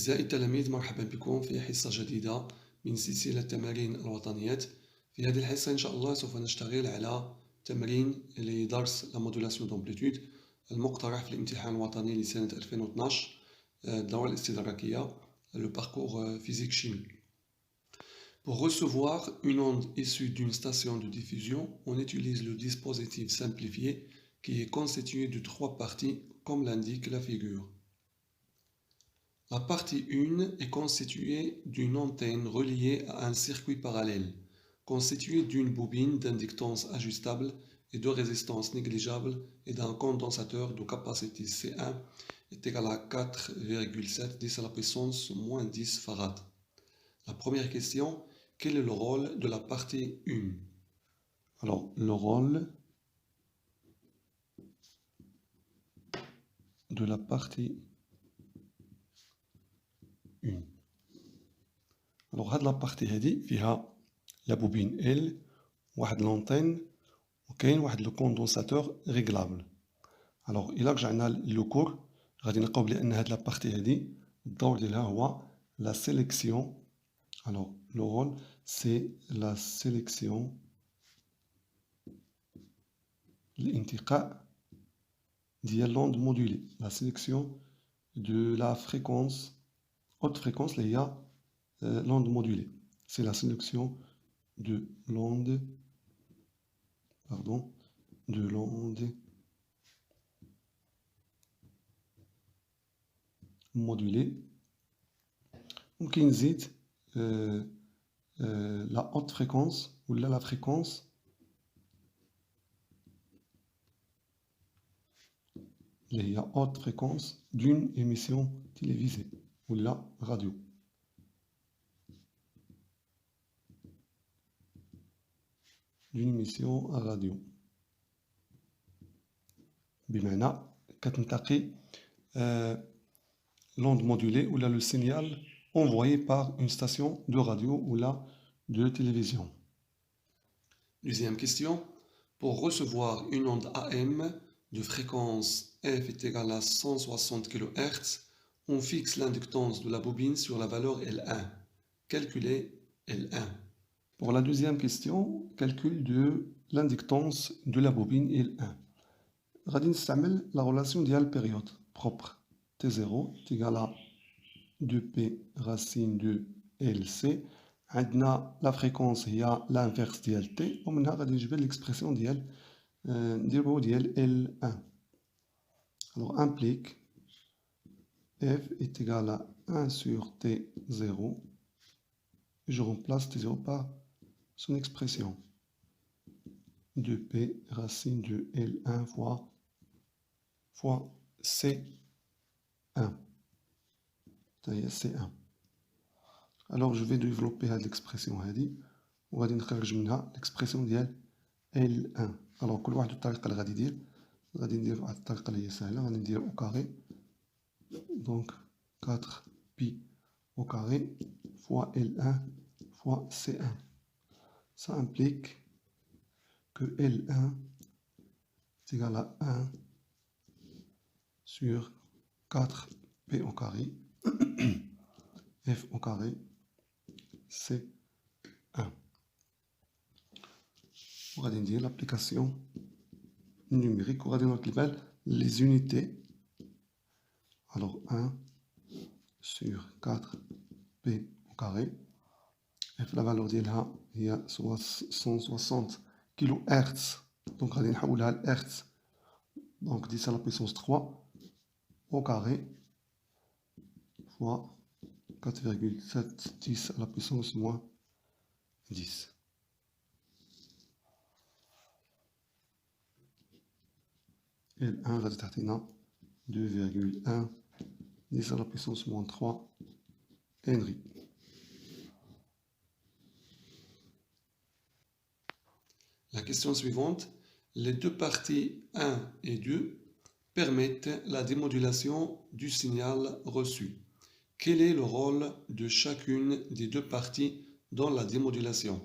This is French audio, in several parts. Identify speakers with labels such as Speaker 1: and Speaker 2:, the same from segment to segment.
Speaker 1: أعزائي التلاميذ، مرحبا بكم في حصة جديدة من سلسلة تمارين الوطنيات. في هذه الحصة إن شاء الله سوف نشتغل على تمرين لدرس لا مودولاسيون دومبليتود المقترح في الامتحان الوطني لسنة 2012 الدورة الاستدراكية le parcours physique-chimie. Pour recevoir une onde issue d'une station de diffusion, on utilise le dispositif simplifié qui est constitué de trois parties comme l'indique la figure. La partie 1 est constituée d'une antenne reliée à un circuit parallèle, constitué d'une bobine d'inductance ajustable et de résistance négligeable et d'un condensateur de capacité C1 est égal à 4,7 10 à la puissance moins 10 farad. La première question, quel est le rôle de la partie 1?
Speaker 2: Alors, le rôle de la partie 1. Alors, هاد la partie هادي فيها la bobine L, واحد l'antenne وكاين واحد le condensateur réglable. Alors, إلا رجعنا لو كور غادي نلقاو بلي أن هاد la partie هادي الدور ديالها هو la sélection. Alors, le rôle c'est la sélection, l'intقاء ديال l'onde modulée, la sélection de la fréquence, haute fréquence اللي هي l'onde modulée. C'est la sélection de l'onde modulée. ممكن نزيد la haute fréquence ou la fréquence اللي هي haute fréquence d'une émission télévisée ou la radio. D'une émission à radio. بمعنى كتنتقي l'onde modulée ou là le signal envoyé par une station de radio ou là de télévision.
Speaker 1: Deuxième question, pour recevoir une onde AM de fréquence F est égale à 160 kHz, on fixe l'inductance de la bobine sur la valeur L1. Calculez L1.
Speaker 2: Pour la deuxième question, calcul de l'inductance de la bobine L1. غادي نستعمل la relation ديال période propre T0 est égal à 2P racine de LC. عندنا la fréquence هي l'inverse ديال T ومنها غادي نجبر l'expression ديال نديرو ديال L1. Alors implique F est égal à 1 sur T0. Je remplace T0 par son expression 2P racine de L1 fois C1. C1. Alors je vais développer l'expression هذه وغادي نخرج منها l'expression ديال L1. alors كل واحد الطريقه اللي غادي يدير غادي ندير واحد الطريقه اللي هي سهله غادي ندير au carré donc 4pi au carré fois L1 fois C1. Ça implique que L1 est égal à 1 sur 4P au carré F au carré C1. On va dire l'application numérique, on va dire les unités. Alors 1 sur 4P au carré. F la valeur ديالها هي 160 kHz. Donc غادي نحولها لHz. Donc 10 à la puissance 3 au carré fois 4,7 10 à la puissance moins 10. L1 غادي تعطينا 2,1 10 à la puissance moins 3 Henry.
Speaker 1: La question suivante, les deux parties 1 et 2 permettent la démodulation du signal reçu. Quel est le rôle de chacune des deux parties dans la démodulation?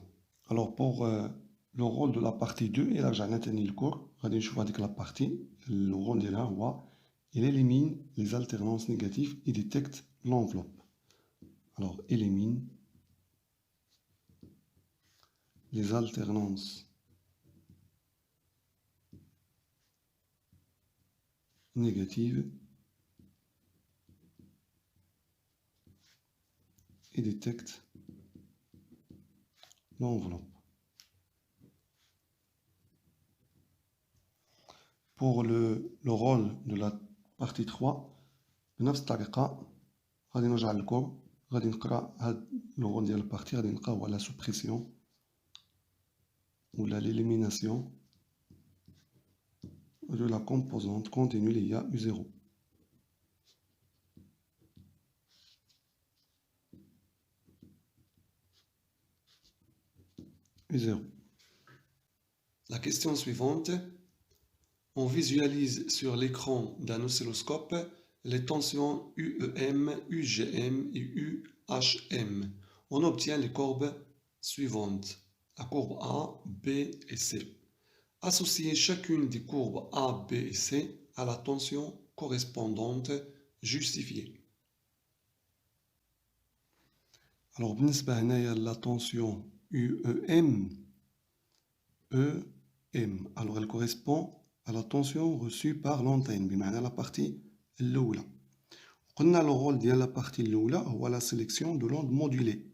Speaker 2: Alors pour le rôle de la partie 2, et là j'ai maintenu le cours, غادي نشوف هذيك la partie, le rôle ديالها هو il élimine les alternances négatives et détecte l'enveloppe. Alors, élimine les alternances négatives et détecte l'enveloppe. Pour le rôle de la partie 3, بنفس الطريقة غادي نرجع للكور، غادي نقرا هاد لو رول ديال البارتي، غادي نلقاو على سوبريسيون ولا l'élimination de la composante contenue اللي هي U0. U0.
Speaker 1: La question suivante. On visualise sur l'écran d'un oscilloscope les tensions UEM, UGM et UHM. On obtient les courbes suivantes. La courbe A, B et C. Associez chacune des courbes A, B et C à la tension correspondante justifiée.
Speaker 2: Alors, بالنسبة هنايا la tension UEM, alors elle correspond à la tension reçue par l'antenne بمعنى la partie الأولى. قلنا le rôle ديال la partie الأولى هو la sélection de l'onde modulée.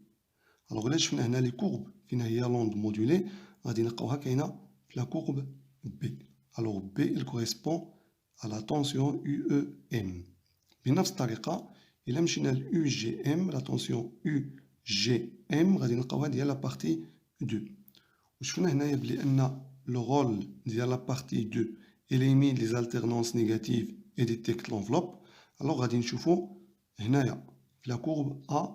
Speaker 2: alors إلا شفنا هنا les courbes فين هي l'onde modulée غادي نلقاوها كاينة في la courbe B. alors B elle correspond à la tension UEM. بنفس الطريقة إلا مشينا ل UGM la tension UGM غادي نلقاوها ديال la partie 2. وشفنا هنايا بلي أن le rôle ديال la partie 2 élimine les alternances négatives et détecte l'enveloppe. alors غادي نشوفوا هنايا في la courbe A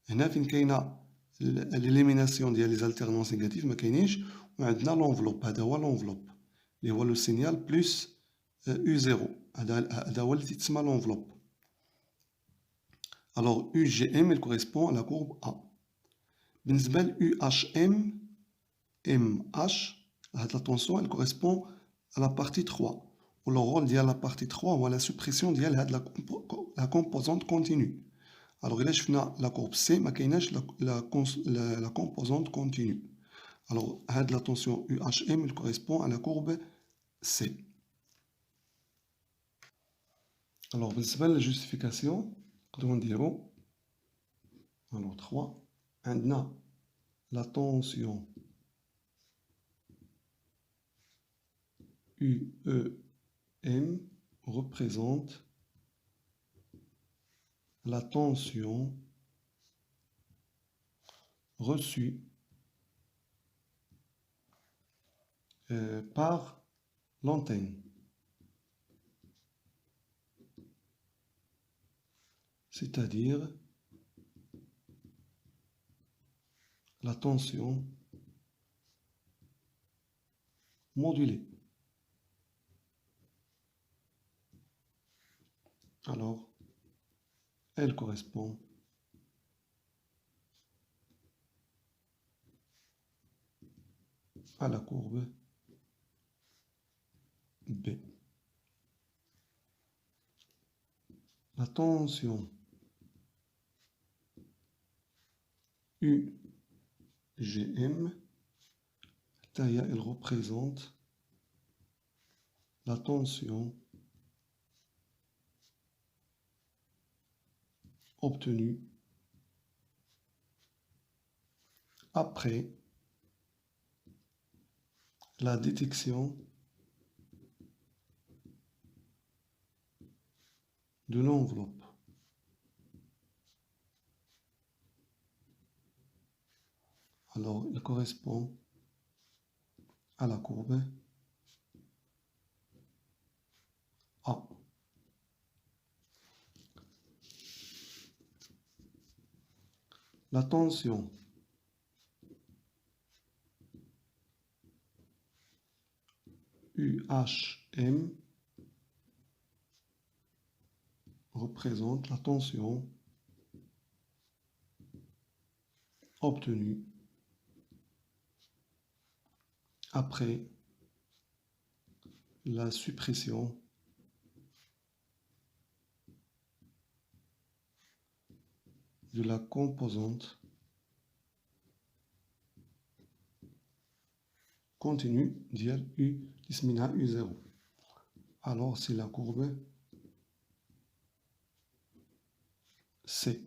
Speaker 2: هنا فين كاينه l'élimination ديال les alternances négatives ما كاينينش، وعندنا l'enveloppe. هذا هو l'enveloppe اللي هو le signal plus U0. هذا هو اللي تسمى l'enveloppe. alors UGM il correspond à la courbe A. بالنسبه ل UHM MH هاد la tension elle correspond à la partie 3. و le rôle ديال la partie 3 هو la suppression ديال هاد la composante continue. alors إلا شفنا la courbe C ما كايناش la composante continue. alors هاد la tension UHM elle correspond à la courbe C. alors بالنسبة ل justification نقدروا نديرو alors 3 عندنا la tension UEM représente la tension reçue par l'antenne. C'est-à-dire la tension modulée. alors elle correspond à la courbe B. La tension UGM elle représente la tension obtenue après la détection de l'enveloppe. alors il correspond à la courbe A. la tension UHM représente la tension obtenue après la suppression de la composante continue ديال U qui اسمها U0. Alors c'est la courbe C.